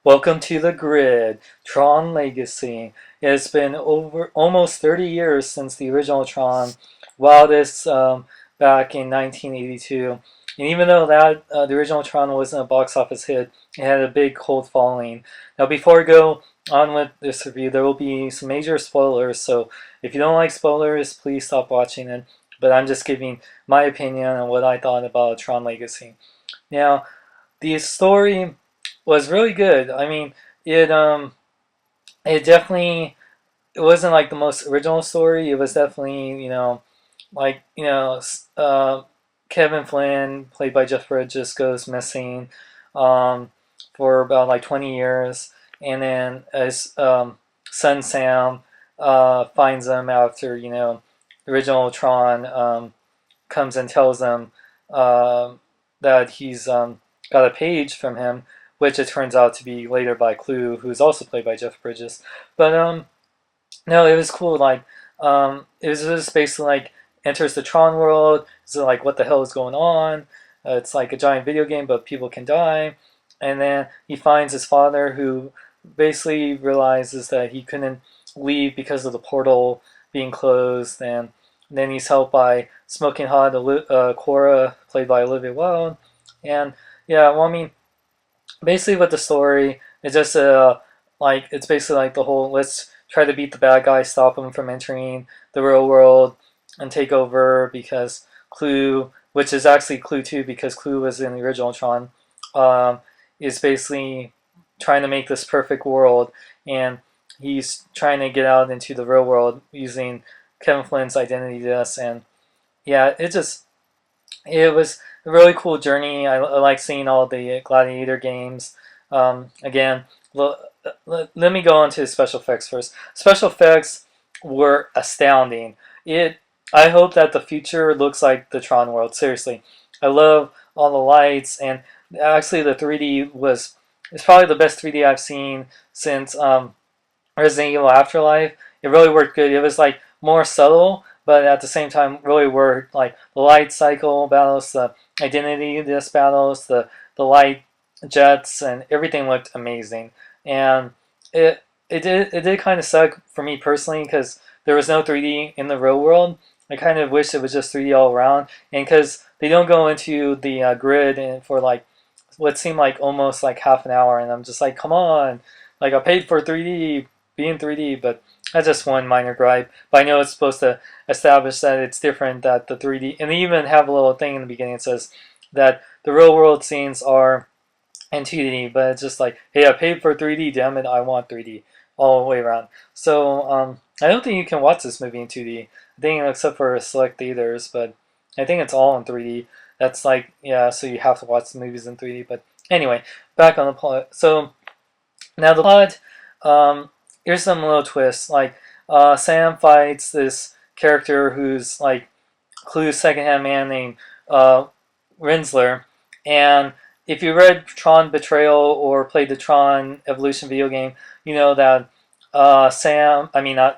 Welcome to the grid, Tron Legacy. It's been over almost 30 years since the original Tron, wildest back in 1982. And even though the original Tron wasn't a box office hit, it had a big cult following. Now, before we go on with this review, there will be some major spoilers. So if you don't like spoilers, please stop watching it. But I'm just giving my opinion on what I thought about Tron Legacy. Now, the story was really good. I mean, it definitely it wasn't like the most original story. It was definitely like Kevin Flynn, played by Jeff Bridges, goes missing for about like 20 years, and then his son Sam finds him after the original Tron comes and tells him that he's got a page from him, which it turns out to be later by Clue, who's also played by Jeff Bridges. But no, it was cool. Like it was just basically like enters the Tron world. So like, what the hell is going on? It's like a giant video game, but people can die. And then he finds his father, who basically realizes that he couldn't leave because of the portal being closed. And then he's helped by Smoking Hot Cora, played by Olivia Wilde. And yeah, well, I mean, basically with the story, it's just like it's basically like the whole let's try to beat the bad guy, stop him from entering the real world and take over, because Clue, which is actually Clue 2 because Clue was in the original Tron, is basically trying to make this perfect world, and he's trying to get out into the real world using Kevin Flynn's identity disc. And yeah, it was a really cool journey. I like seeing all the Gladiator games. Again, let me go on to the special effects first. Special effects were astounding. I hope that the future looks like the Tron world. Seriously, I love all the lights, and actually the 3D it's probably the best 3D I've seen since Resident Evil Afterlife. It really worked good. It was like more subtle, but at the same time really worked. Like the light cycle battles, the identity disc battles, the light jets, and everything looked amazing. And it did kind of suck for me personally because there was no 3D in the real world. I kind of wish it was just 3D all around, and because they don't go into the grid and for like what seemed like almost like half an hour, and I'm just like, come on, like I paid for 3D, be in 3D, but that's just one minor gripe. But I know it's supposed to establish that it's different, that the 3D, and they even have a little thing in the beginning that says that the real world scenes are in 2D, but it's just like, hey, I paid for 3D, damn it, I want 3D all the way around. So I don't think you can watch this movie in 2D. I think except for select theaters, but I think it's all in 3D. That's like, yeah, so you have to watch the movies in 3D. But anyway, back on the plot. So now the plot, here's some little twists. Like Sam fights this character who's like Clue's secondhand man named Rinsler. And if you read Tron Betrayal or played the Tron Evolution video game, you know that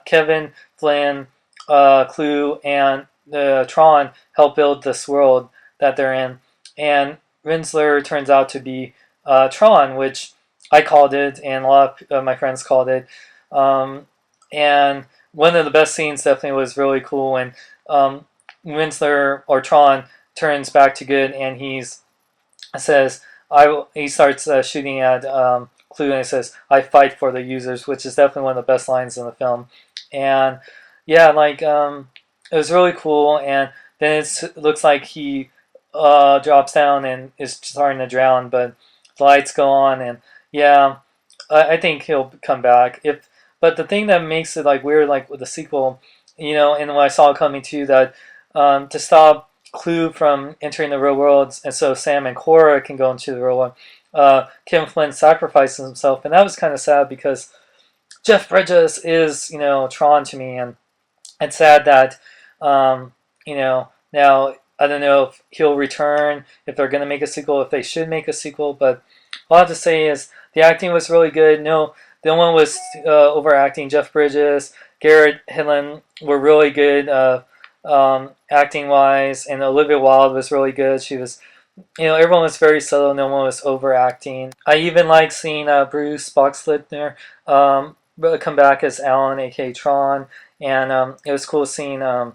Kevin, Flynn, Clue, and Tron help build this world that they're in. And Rinsler turns out to be Tron, which I called it, and a lot of my friends called it. And one of the best scenes definitely was really cool when Rinsler, or Tron, turns back to good, and he starts shooting at Clue, and he says, "I fight for the users," which is definitely one of the best lines in the film. And yeah, like it was really cool. And then it looks like he drops down and is starting to drown, but the lights go on, and yeah, I think he'll come back. But the thing that makes it like weird, like with the sequel, and when I saw it coming too, that to stop Clue from entering the real world, and so Sam and Cora can go into the real world, Kevin Flynn sacrifices himself, and that was kind of sad because Jeff Bridges is, Tron to me, and it's sad that, now I don't know if he'll return, if they're going to make a sequel, if they should make a sequel, but all I have to say is the acting was really good. No one was overacting. Jeff Bridges, Garrett Hedlund were really good acting-wise, and Olivia Wilde was really good. She was Everyone was very subtle. No one was overacting. I even like seeing Bruce Boxleitner come back as Alan, aka Tron, and it was cool seeing other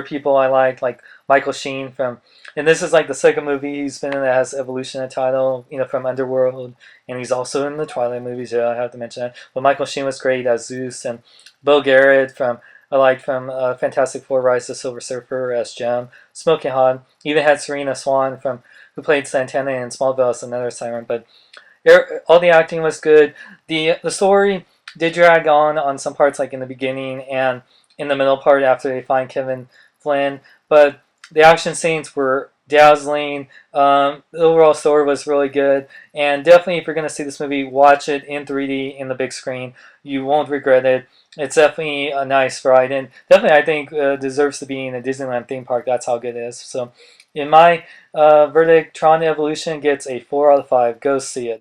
people I like Michael Sheen from, and this is like the second movie he's been in that has Evolution in the title, from Underworld, and he's also in the Twilight movies. Yeah, I have to mention that. But Michael Sheen was great as Zeus, and Bill Garrett from Fantastic Four: Rise of the Silver Surfer as Jem, Smoking Hot. Even had Serena Swan from who played Santana in Smallville as another siren, but all the acting was good. The story did drag on some parts, like in the beginning and in the middle part after they find Kevin Flynn, but the action scenes were dazzling. The overall story was really good, and definitely if you're going to see this movie, watch it in 3D in the big screen. You won't regret it. It's definitely a nice ride, and definitely I think deserves to be in a Disneyland theme park. That's how good it is. So, in my verdict, Tron Evolution gets a 4 out of 5. Go see it.